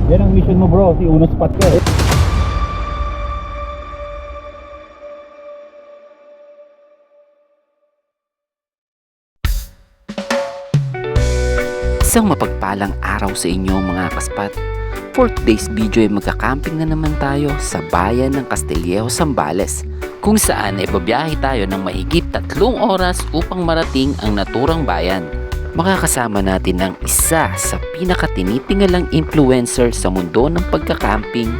Yan ang mission mo bro, si Uno spot ka eh. Isang mapagpalang araw sa inyo mga kaspat. For today's video ay magka-camping na naman tayo sa bayan ng Castillejo, Zambales, kung saan ay babiyahe tayo ng mahigit 3 oras upang marating ang naturang bayan. Makakasama natin ang isa sa pinakatinitingalang influencer sa mundo ng pagka-camping.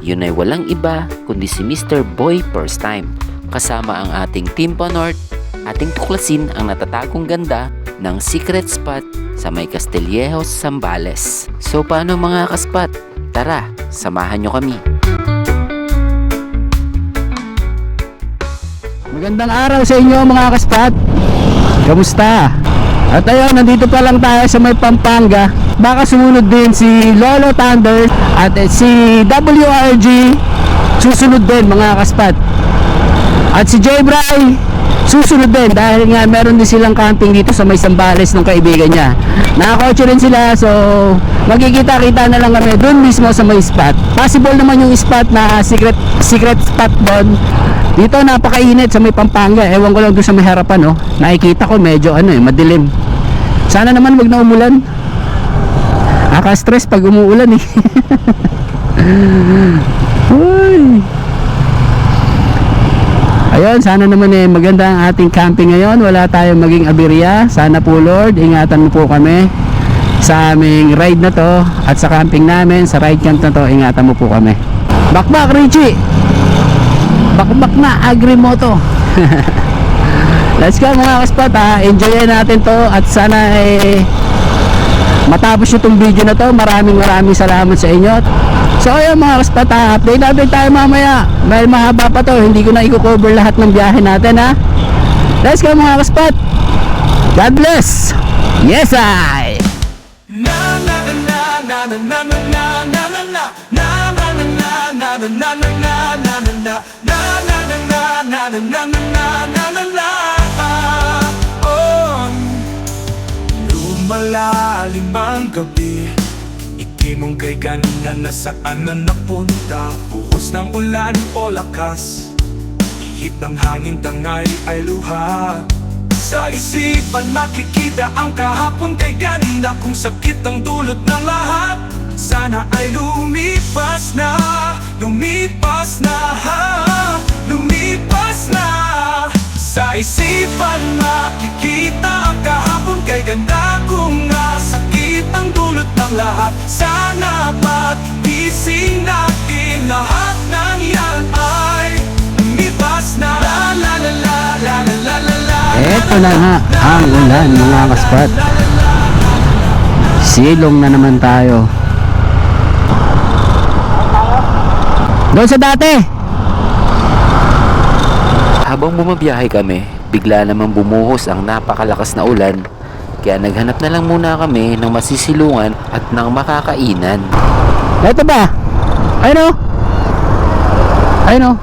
Yun ay walang iba kundi si Mr. Boy First Time. Kasama ang ating Team Panorth, ating tuklasin ang natatagong ganda ng secret spot sa may Castillejo, Zambales. So paano mga kaspat? Tara, samahan nyo kami. Magandang araw sa inyo mga kaspat. Kamusta? At ayun, nandito pa lang tayo sa may Pampanga. Baka sumunod din si Lolo Thunder at si WRG. Susunod din mga kaspat. At si J-Bry susunod din dahil nga meron din silang camping dito sa may Zambales ng kaibigan niya. Nakakotse rin sila, so magkikita-kita na lang kami doon mismo sa may spot. Possible naman yung spot na secret spot doon. Dito napakainit sa may Pampanga. Ewan ko lang doon sa may harapan, oh. Nakikita ko medyo madilim. Sana naman wag na umulan. Nakaka-stress pag umuulan eh. Uy. Ayun, sana naman maganda ang ating camping ngayon. Wala tayong maging aberya. Sana po Lord, ingatan mo po kami sa aming ride na to at sa camping namin, sa ride camp na to, ingatan mo po kami. Bakbak Richie! Bakbak na Agrimoto. Let's go mga kaspat ha. Enjoyin natin to at sana matapos itong video na to. Maraming salamat sa inyo. So ayun mga kaspat ha, update tayo mamaya dahil mahaba pa to, hindi ko na i-cover lahat ng biyahe natin ha. Let's go mga kaspat. God bless. Yes I. Lumalalim ang gabi, ikinunggay kanina na saan na napunta. Buhos ng ulan o lakas, ihip ng hangin tangay ay luha. Sa isipan makikita ang kahapon kay ganda, kung sakit ang dulot ng lahat. Sana ay lumipas na, lumipas na, lumipas na. Sa isipan makikita ang kahapon kay ganda, kung sakit ang dulot ng lahat. Sana pagising natin lahat ng yan ay lumipas na. La la la la la la la la. Eto na nga ang ulan mga kaspat. Silong na naman tayo. Doon sa dati. Habang bumabiyahe kami, bigla namang bumuhos ang napakalakas na ulan. Kaya naghanap na lang muna kami ng masisilungan at ng makakainan. Eto ba? Ayun o. Ayun o.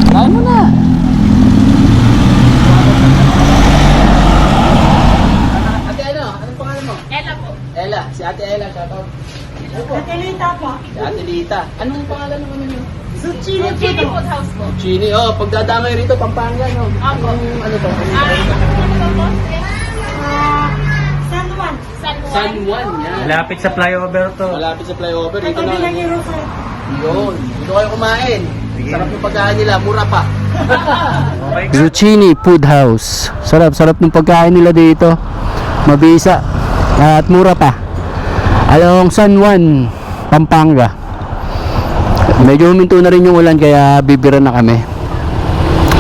Kain mo na. Ate ano? Anong pangalan mo? Ella po. Ella. Si Ate Ella. Shoutout. Ate Lita po. Si Ate Lita. Anong pangalan ng ano niyo? Zucchini Food House po. Chini. Oh, pagdadamay rito, Pampanga, no? Apo. Ano to? San Juan. San Juan, yan. Malapit sa flyover to. Malapit sa flyover. Dito Ito na. din ang Jerusalem. Yun. Dito kayo kumain. Sarap yung pagkain nila. Mura pa. Okay ka? Zucchini Food House. Sarap ng pagkain nila dito. Mabisa. At mura pa. Along San Juan, Pampanga. Medyo huminto na rin yung ulan kaya bibira na kami.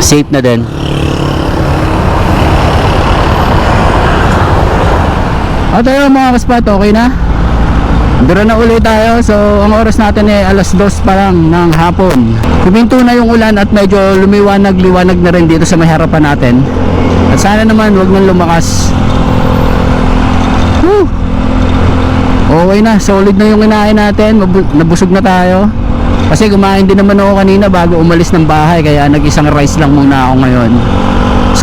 Safe na din. At ayun mga kaspat, okay na? Bira na ulit tayo. So ang oras natin ay 2:00 pa lang ng hapon. Huminto na yung ulan at medyo liwanag na rin dito sa may harapan natin. At sana naman wag nang lumakas. Woo! Okay na, solid na yung kinain natin. Nabusog na tayo. Kasi kumain din naman ako kanina bago umalis ng bahay, kaya nag-isang rice lang muna ako ngayon. So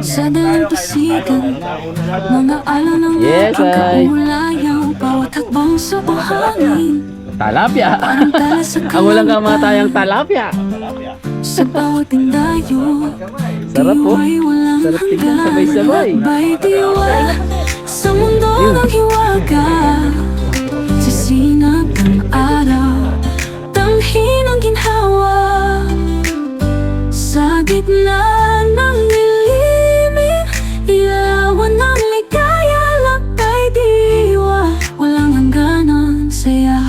Sa dalampasigan, mga alalang Yes, ay. pagkaumulayaw, bawat hakbang sa buhangin. Talapia. Parang tala sa Ang walang kamatayang talapia. sa bawat tindayo. Sarap po. Diwa'y walang Sarap tignan, hanggan. sabay-sabay. Lakbay diwa sa mundo ng hiwaga. Sisinag ng araw, tanghin ang ginhawa. Sa gitna ng nilimin, ilawan ng ligaya. Lakbay diwa, walang hangganan saya.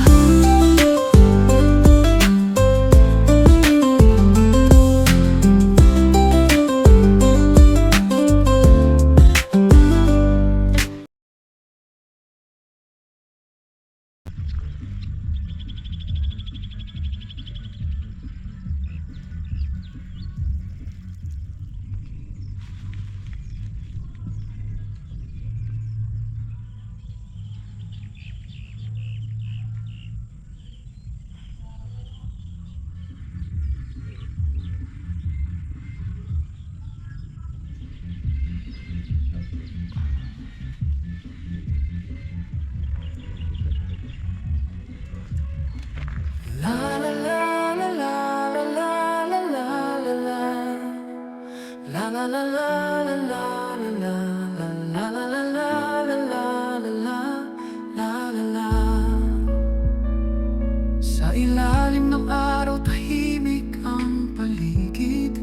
Sa ilalim ng araw, tahimik ang paligid.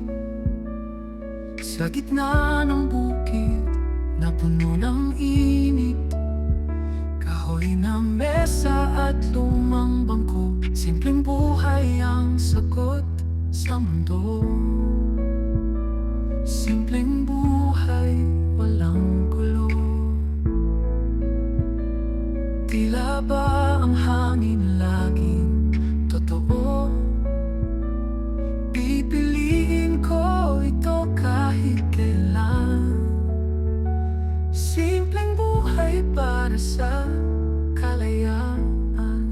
Sa gitna ng bukid na puno ng init, kahoy na mesa at lumang bangko. Simpleng buhay ang sagot sa mundo. Simpleng buhay, walang gulo. Tila ba ang hangin laging totoo? Pipiliin ko ito kahit kailan. Simpleng buhay para sa kalayaan.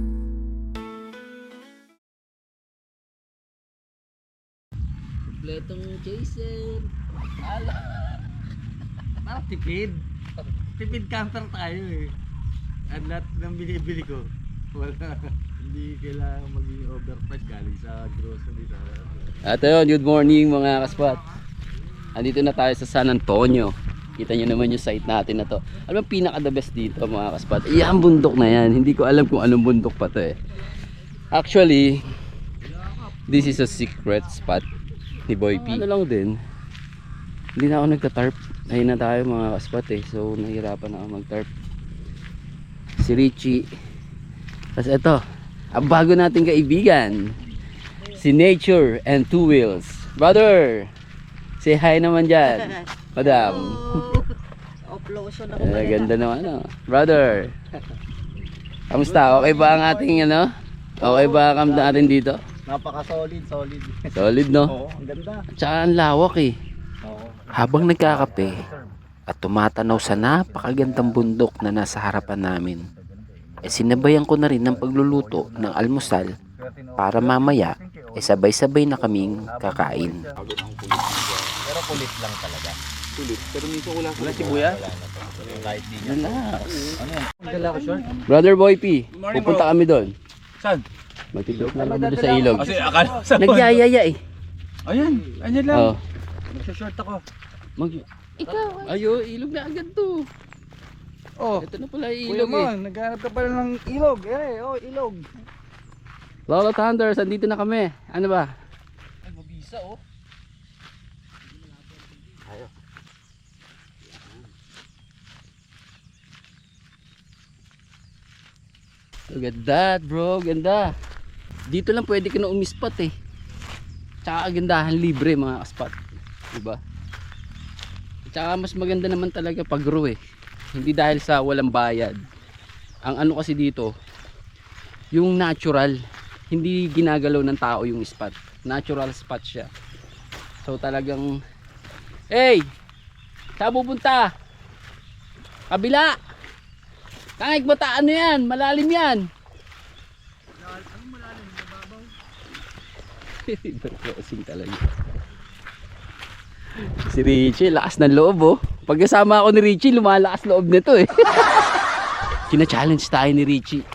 Kompletong chaser. Ala. Parang tipid. Tipid camper tayo eh. Ang lahat ng binibili ko, wala. Hindi kailangan maging overpriced galing sa grocery. At ayun, good morning mga kaspat. Andito na tayo sa San Antonio. Kita nyo naman yung site natin na to. Ano ang pinaka the best dito mga kaspat? Iyang bundok na yan. Hindi ko alam kung anong bundok pa to eh. Actually, this is a secret spot ni Boy P. Ano lang din, hindi na ako nagta-tarp. Ayun na tayo mga kaspat eh. So nahirapan na ako mag-tarp. Si Richie. Tapos ito, ang bago nating kaibigan, si Nature and Two Wheels. Brother, say hi naman dyan. Madam. Uplosion Ganda naman ano. Brother, kamusta? Okay ba ang ating ano? Okay ba ang natin dito? Napaka-solid, solid. Solid no? Oo, ang ganda. At saka ang lawak eh. Oo. Habang nagkakape at tumatanaw sa napakagandang bundok na nasa harapan namin, sinabayan ko na rin ng pagluluto ng almusal para mamaya sabay-sabay na kaming kakain. Pero kulit lang talaga. Kulit. Pero minsan wala sibuyas? Kahit di niya. Relax. Ano yan? Dala ko short. Brother Boy P, pupunta kami doon. Saan? Magtitok na lang doon sa ilog. Kasi akala sa Nagyayaya eh. Ayan, ayan lang. Oh. Magsa-short ako. Ikaw. Ayo, ilog na agad to. Oh, Ito na pala yung Kuya ilog eh. Mon, naghanap ka pala ng ilog. Oh, ilog. Lolo Thunders, andito na kami. Ano ba? Ay, mabisa oh. Look at that bro, ganda. Dito lang pwede ka na umispat eh. Tsaka agandahan libre mga kaspat. Diba? Tsaka mas maganda naman talaga pag raw eh. Hindi dahil sa walang bayad. Ang ano kasi dito, yung natural, hindi ginagalaw ng tao yung spot. Natural spot siya. So talagang, hey! Saan pupunta? Kabila! Tangik bata, ano yan? Malalim yan. Ano malalim? Mababaw? River crossing talaga. Si Richie, lakas ng loob oh. Pagkasama ako ni Richie, lumalakas loob nito eh. Kina-challenge tayo ni Richie.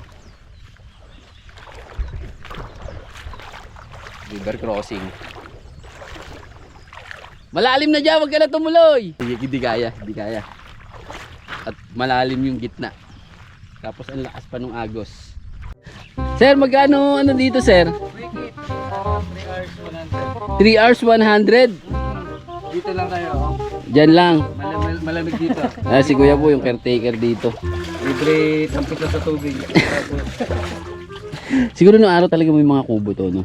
River crossing. Malalim na dyan, wag ka na tumuloy. Hindi kaya, hindi kaya. At malalim yung gitna. Tapos ang lakas pa nung agos. Sir, magkano ano dito sir? 3 hours 100. Dito lang tayo. Oh. Diyan lang. Malamig dito. Si kuya po yung caretaker dito. Libre tampik na sa tubig. Siguro nung araw talaga may mga kubo to, no?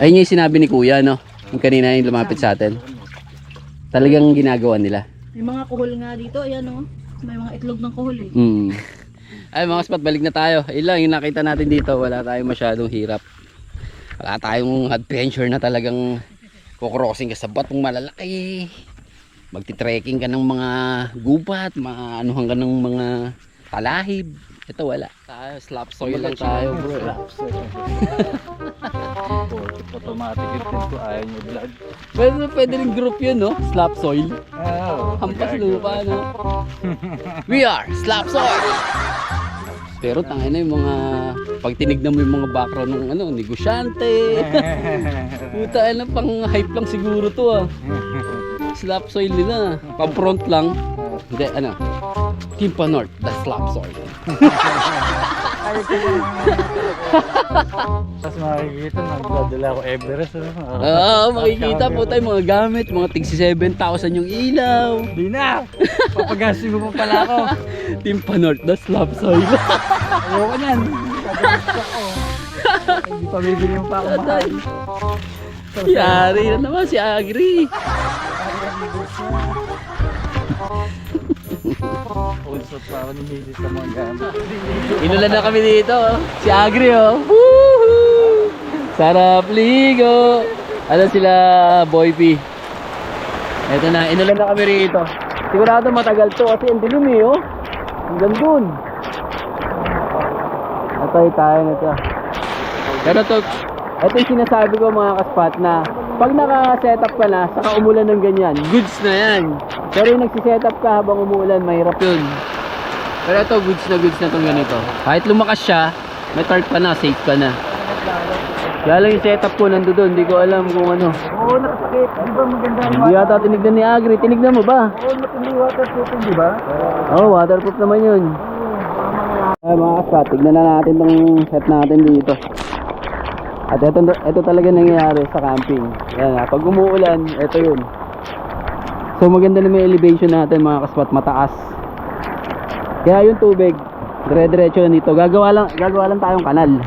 Ayun yung sinabi ni kuya, no? Yung kanina yung lumapit sa atin. Talagang ginagawa nila. May mga kuhol nga dito, ayan o. May mga itlog ng kuhol eh. Ay mga spot, balik na tayo. Ilang yung nakita natin dito, wala tayong masyadong hirap. Wala tayong adventure na talagang kukrossing ka sa batong malalaki. Magti-trekking ka ng mga gubat, maanuhan ka ng mga talahib. Ito wala. Tayo, slap soil lang tayo bro. Automatic yung test ko, ayaw nyo vlog. Pwede rin group yun, no? Slap soil. Hampas lupa, no? We are Slap Soil! Pero tangin na yung mga pag tinignan mo yung mga background ng ano, negosyante. Puta, ano pang hype lang siguro to ah. Slap Soil nila. Pang front lang. Hindi, ano? Kimpa North, the Slap Soil. Tapos makikita, nagdadala ako Everest. Oo, makikita po tayo mga gamit, mga tig 7,000 yung ilaw. Di na! Papagasin mo pa pala ako. Kimpa North, the Slap Soil. Ayoko nyan. Hindi pa bibili mo pa ako mahal. Yari na naman si Agri. Ulsot pa ako ni Mrs. sa mga gamit. Inulan na kami dito. Si Agri oh. Woohoo! Sarap ligo. Ano sila Boy P? Eto na, inulan na kami rito. Sigurado matagal to kasi ang dilim eh oh. Hanggang dun. Atay tayo na to. Pero to, ito yung sinasabi ko mga kaspat na pag naka-setup ka na, saka umulan ng ganyan, goods na yan. Pero yung nagsisetup ka habang umulan, mahirap yun. Pero ito, goods na itong ganito. Kahit lumakas siya, may tarp ka na, safe ka na. Kaya lang yung setup ko nandoon, hindi ko alam kung ano. Oo, nakasakit. Di ba maganda yung Hindi yata tinignan ni Agri, tinignan mo ba? Oo, matindi waterproofing, di ba? Oo, waterproof naman yun. Ay mga kaspat, tignan na natin itong set natin dito. At ito talaga nangyayari sa camping. Yan, pag umuulan, ito yun. So maganda na may elevation natin mga kaspat, mataas. Kaya yung tubig, dire-diretso na dito. Gagawa lang tayong kanal.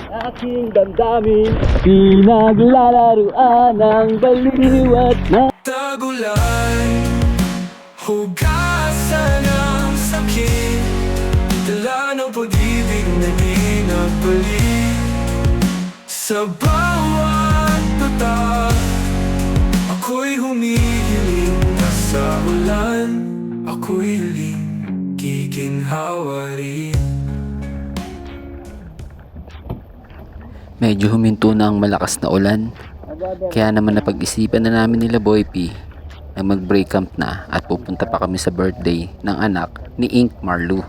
Aking damdamin, pinaglalaruan ng baliw at na Tagulan, hugasan ang sakit, dala ng pag-ibig na di nagbalik. Sa bawat mata, ako'y humihiling na sa ulan, ako'y hiling kikinhawa rin. Medyo huminto na ang malakas na ulan. Kaya naman napag-isipan na namin nila Boy P na mag-break camp na at pupunta pa kami sa birthday ng anak ni Ink Marlu.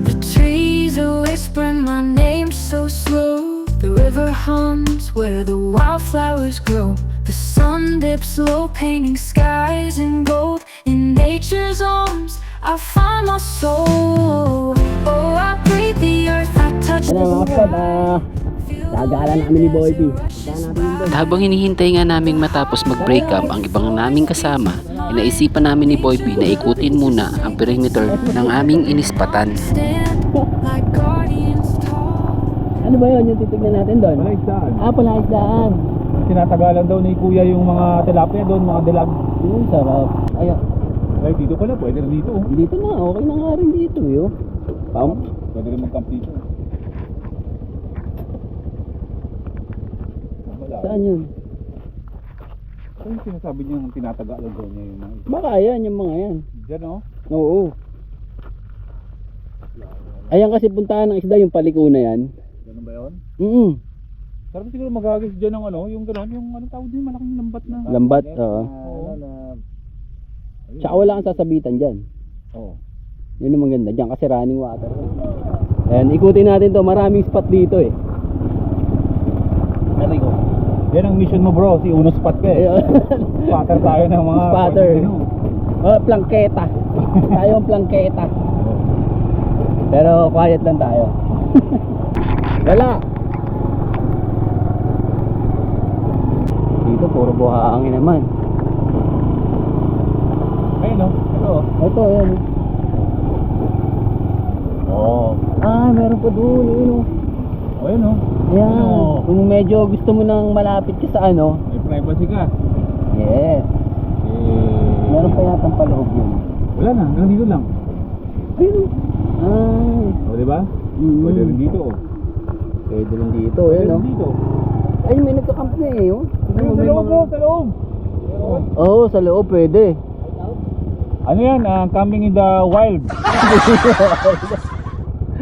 The trees are whispering my name so slow. The river hums where the wildflowers grow. The sun dips low, painting skies in gold. In nature's arms, I find my soul. Oh, I breathe the earth, I touch the sky. Gagala namin ni Boy P. Habang hinihintay nga naming matapos mag-break camp ang ibang naming kasama, inaisipan namin ni Boy P na ikutin muna ang perimeter ng aming inispatan. Stand like guardians tall. Ano ba yun yung titignan natin doon? Wala isdaan. Palaisdaan. Tinatagalan daw ni Kuya yung mga tilapia doon, mga dilag. Sarap. Ayun. Ay, dito pala, pwede rin dito. Dito na, okay na nga rin dito yo. Pwede rin mag-camp dito. Wala. Saan yun? Ano yung sinasabi niya yung tinatagalan daw niya yung mga Baka yan, yung mga yan. Diyan, oh. Oo. Ayan kasi puntahan ng isda yung paliko na yan. Ganun ba yun? Sarap siguro magagis dyan ng ano, yung gano'n, yung ano tawag din, malaking lambat na. Lambat, oo. Tsaka wala kang sasabitan dyan. Oo. Yun ang maganda dyan kasi running water. Ayan, ikutin natin to. Maraming spot dito eh. Yan ang mission mo bro, si Uno spot ka eh. Spotter tayo ng mga Spotter. Plangketa. Tayo ang plangketa. Pero quiet lang tayo. Wala. Dito puro buhangin naman. Ayun oh, ito oh. Ito, ayan. Oo. Meron pa doon. Ayun oh. Ayun oh. Ayan. Ayun, oh. Kung medyo gusto mo nang malapit ka sa ano. May privacy ka. Yes. Meron pa yatang paloob yun. Wala na, hanggang dito lang. Ayun. O diba? Pwede rin dito oh. Pwede rin dito. Pwede Ayan rin oh. dito. Ay, may nagka-camp na eh. Oh. Ayun, sa loob oh, sa loob. Oo, sa loob pwede. Ano yan? Camping in the wild.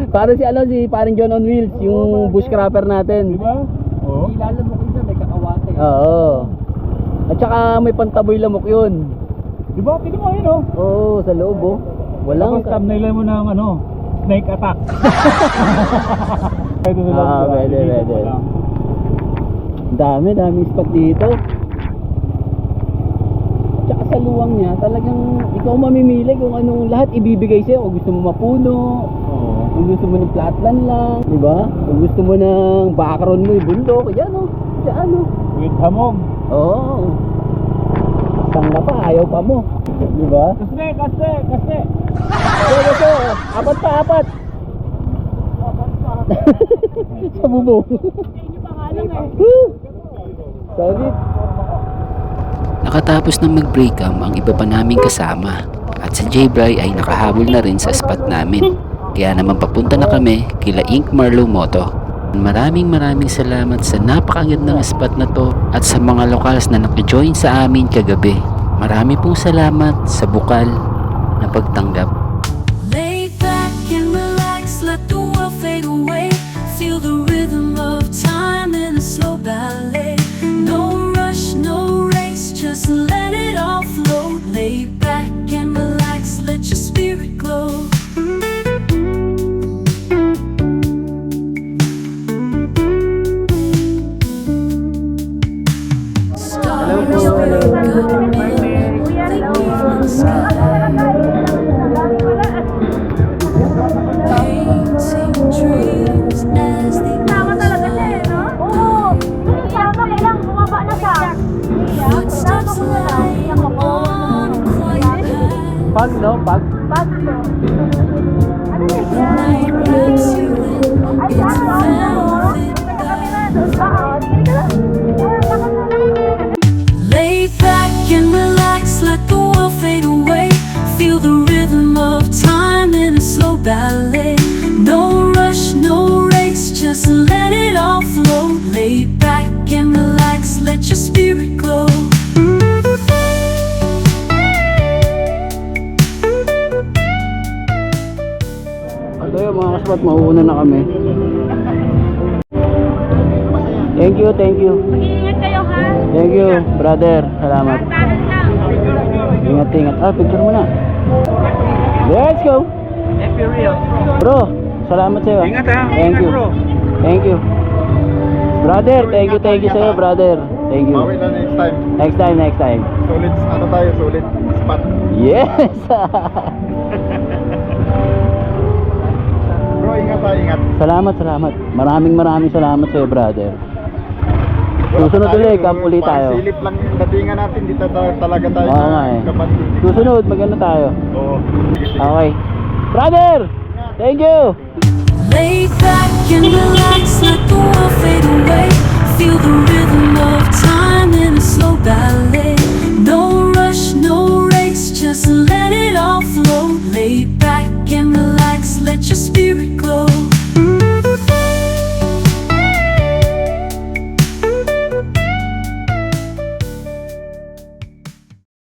Parang si parang John on Wheels, yung bushcrapper natin. Diba? Oo. Ilalabok ko dyan, may kakawate. Oo. At saka may pantaboy lamok yun. Diba? Tignan mo yun oh. Oo, sa loob oh. Walang Tapos thumbnail mo ng ano, snake attack. Pwede sa loob. Pwede, Dito pwede. pa lang. Daming spot dito. Tsaka sa luwang niya, talagang ikaw mamimili kung anong lahat ibibigay sa'yo. Kung gusto mo mapuno, Oo. kung gusto mo ng flatland lang, di ba? Kung gusto mo ng background mo, yung bundok, yan o. Diyan o. With hamog. Oo. Sangga pa, ayaw pa mo. Di ba? Kasi. Ito. Apat pa, apat. Sa bubong. Solid. Nakatapos ng mag-break camp ang iba pa naming kasama at si J-Bry ay nakahabol na rin sa spot namin. Kaya naman papunta na kami kila Ink Marlow Moto. Maraming salamat sa napakagandang spot na to at sa mga locals na naki-join sa amin kagabi. Marami pong salamat sa bukal na pagtanggap. Lay back and relax, let the world fade away. Feel the rhythm of time in a slow ballet. No rush, no race, just let it all flow. Lay back and relax, let your spirit glow. Stars will come in the evening sky. Painting dreams as the footsteps lie on a quiet path. Pag, no? Pag. The night wraps you in its velvet band. Lay back and relax, let the world fade away. Feel the rhythm of time in a slow ballet. No rush, no race, just let it all flow. Lay back and relax, let your spirit glow. Ito yung mga kaspat, mauuna na kami. Thank you. Mag-iingat kayo ha. Thank you, brother. Salamat. Tahan lang. Ingat. Picture mo na. Let's go. Bro, salamat sa'yo. Ingat ha. Thank you. Thank you. Brother, thank you sa'yo, brother. Thank you. Bawi na next time. Next time. Solid, ano tayo, solid spot. Yes! Bro, ingat. Salamat. Maraming salamat sa'yo, brother. Susunod ulit, camp ulit tayo. Silip lang yung datingan natin, dito talaga tayo. Oo nga eh. kapatid. Susunod, maganda tayo. Oo. Okay. Brother! Thank you! Lay back and relax, let the world fade away. Feel the rhythm of time in a slow ballet.